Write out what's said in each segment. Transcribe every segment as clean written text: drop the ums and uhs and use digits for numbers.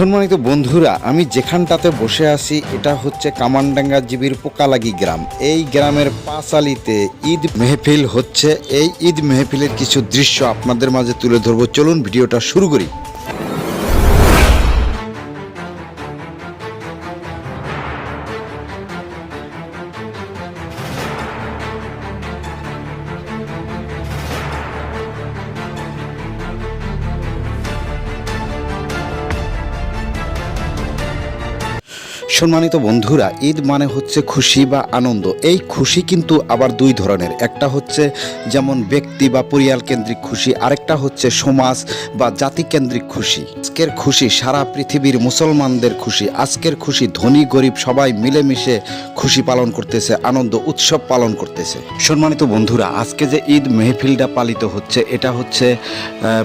সম্মানিত বন্ধুরা, আমি যেখানটাতে বসে আছি এটা হচ্ছে কামানডাঙ্গা জিবির পোকালাগি গ্রাম। এই গ্রামের পাঁচালিতে ঈদ মেহফিল হচ্ছে। এই ঈদ মেহফিলের কিছু দৃশ্য আপনাদের মাঝে তুলে ধরবো। চলুন ভিডিওটা শুরু করি। সম্মানিত বন্ধুরা, ঈদ মানে হচ্ছে খুশি বা আনন্দ। এই খুশি কিন্তু আবার দুই ধরনের। একটা হচ্ছে যেমন ব্যক্তি বা পরিবার কেন্দ্রিক খুশি, আরেকটা হচ্ছে সমাজ বা জাতি কেন্দ্রিক খুশি। আজকের খুশি সারা পৃথিবীর মুসলমানদের খুশি। আজকের খুশি ধনী গরিব সবাই মিলেমিশে খুশি পালন করতেছে, আনন্দ উৎসব পালন করতেছে। সম্মানিত বন্ধুরা, আজকে যে ঈদ মেহফিলটা পালিত হচ্ছে এটা হচ্ছে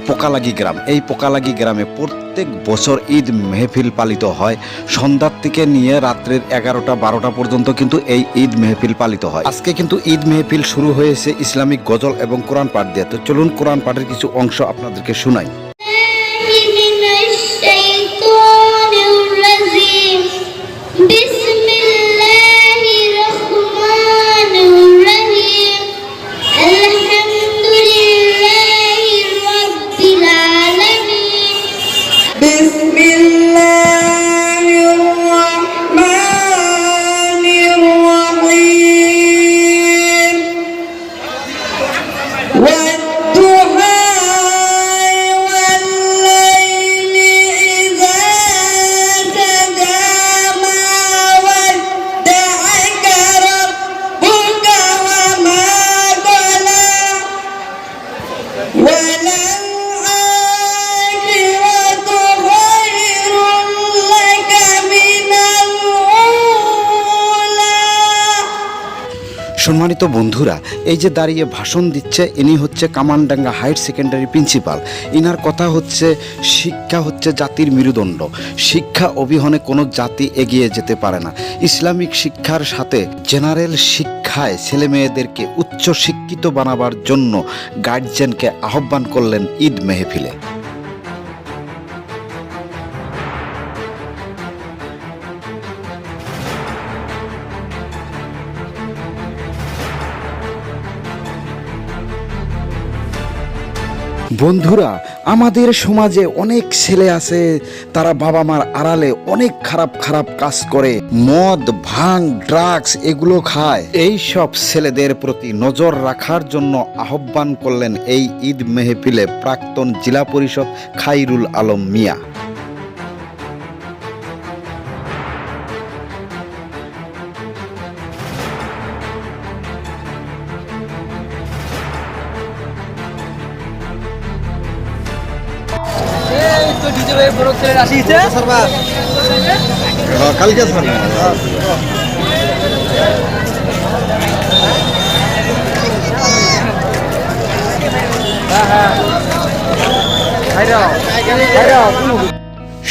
পোকালাগি গ্রাম। এই পোকালাগি গ্রামে প্রত্যেক বছর ঈদ মেহফিল পালিত হয়। সন্ধ্যার থেকে নিয়ে রাত্রের 11টা-12টা পর্যন্ত কিন্তু এই ঈদ মেহফিল পালিত হয়। আজকে কিন্তু ঈদ মেহফিল শুরু হয়েছে ইসলামিক গজল এবং কোরআন পাঠ দিয়ে। তো চলুন কোরআন পাঠের কিছু অংশ আপনাদেরকে শোনাই। সম্মানিত বন্ধুরা, এই যে দাঁড়িয়ে ভাষণ দিচ্ছে ইনি হচ্ছে কামানডাঙ্গা হায়ার সেকেন্ডারি প্রিন্সিপাল। ইনার কথা হচ্ছে শিক্ষা হচ্ছে জাতির মেরুদণ্ড। শিক্ষা অবিহনে কোনো জাতি এগিয়ে যেতে পারে না। ইসলামিক শিক্ষার সাথে জেনারেল শিক্ষায় ছেলে মেয়েদেরকে উচ্চ শিক্ষিত বানাবার জন্য গার্জিয়ানকে আহ্বান করলেন ঈদ মেহফিলে। বন্ধুরা, আমাদের সমাজে অনেক ছেলে আছে, তারা বাবা মার আড়ালে অনেক খারাপ খারাপ কাজ করে, মদ ভাং ড্রাগস এগুলো খায়। এই সব ছেলেদের প্রতি নজর রাখার জন্য আহ্বান করলেন এই ঈদ মেহফিলে প্রাক্তন জেলা পরিষদ খাইরুল আলম মিয়া। কালকে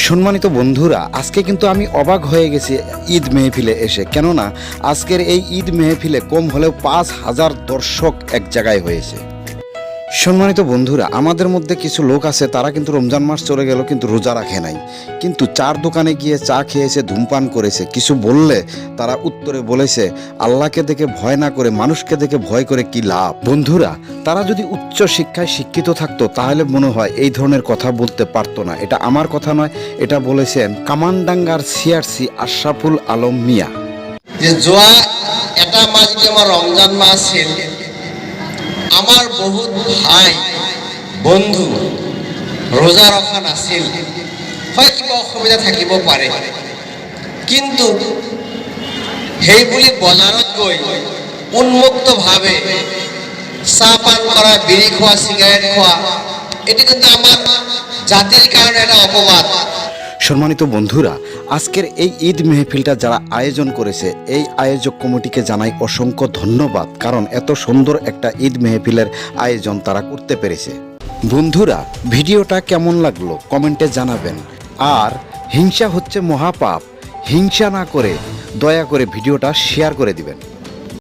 সম্মানিত বন্ধুরা, আজকে কিন্তু আমি অবাক হয়ে গেছি ঈদ মেহফিলে এসে। কেননা আজকের এই ঈদ মেহফিলে কম হলেও 5,000 দর্শক এক জায়গায় হয়েছে। সম্মানিত বন্ধুরা, আমাদের মধ্যে কিছু লোক আছে তারা কিন্তু রমজান মাস চলে গেল কিন্তু রোজা রাখে নাই, কিন্তু চার দোকানে গিয়ে চা খেয়েছে, ধূমপান করেছে। কিছু বললে তারা উত্তরে বলেছে আল্লাহকে দেখে ভয় না করে মানুষকে দেখে ভয় করে কি লাভ। বন্ধুরা, তারা যদি উচ্চ শিক্ষায় শিক্ষিত থাকতো তাহলে মনে হয় এই ধরনের কথা বলতে পারতো না। এটা আমার কথা নয়, এটা বলেছেন কামানডাঙ্গার সিআরসি আশরাফুল আলম মিয়া। যে জোয়া এটা মাস যেমন রমজান মাস ছিল, আমার বহুত ভাই বন্ধু রোজা রখা নাছিল, হয় কিবা অসুবিধা থাকিব পাৰে, কিন্তু সেই বুলি বজাৰত গৈ উন্মুক্তভাৱে চাহ পান কৰা, বিড়ি খোৱা, সিগারেট খোৱা, এটি কিন্তু আমার জাতির কারণে এটা অপবাদ। সম্মানিত বন্ধুরা, আজকের এই ঈদ মেহফিলটা যারা আয়োজন করেছে এই আয়োজক কমিটিকে জানাই অসংখ্য ধন্যবাদ, কারণ এত সুন্দর একটা ঈদ মেহফিলের আয়োজন তারা করতে পেরেছে। বন্ধুরা, ভিডিওটা কেমন লাগলো কমেন্টে জানাবেন। আর হিংসা হচ্ছে মহাপাপ, হিংসা না করে দয়া করে ভিডিওটা শেয়ার করে দিবেন।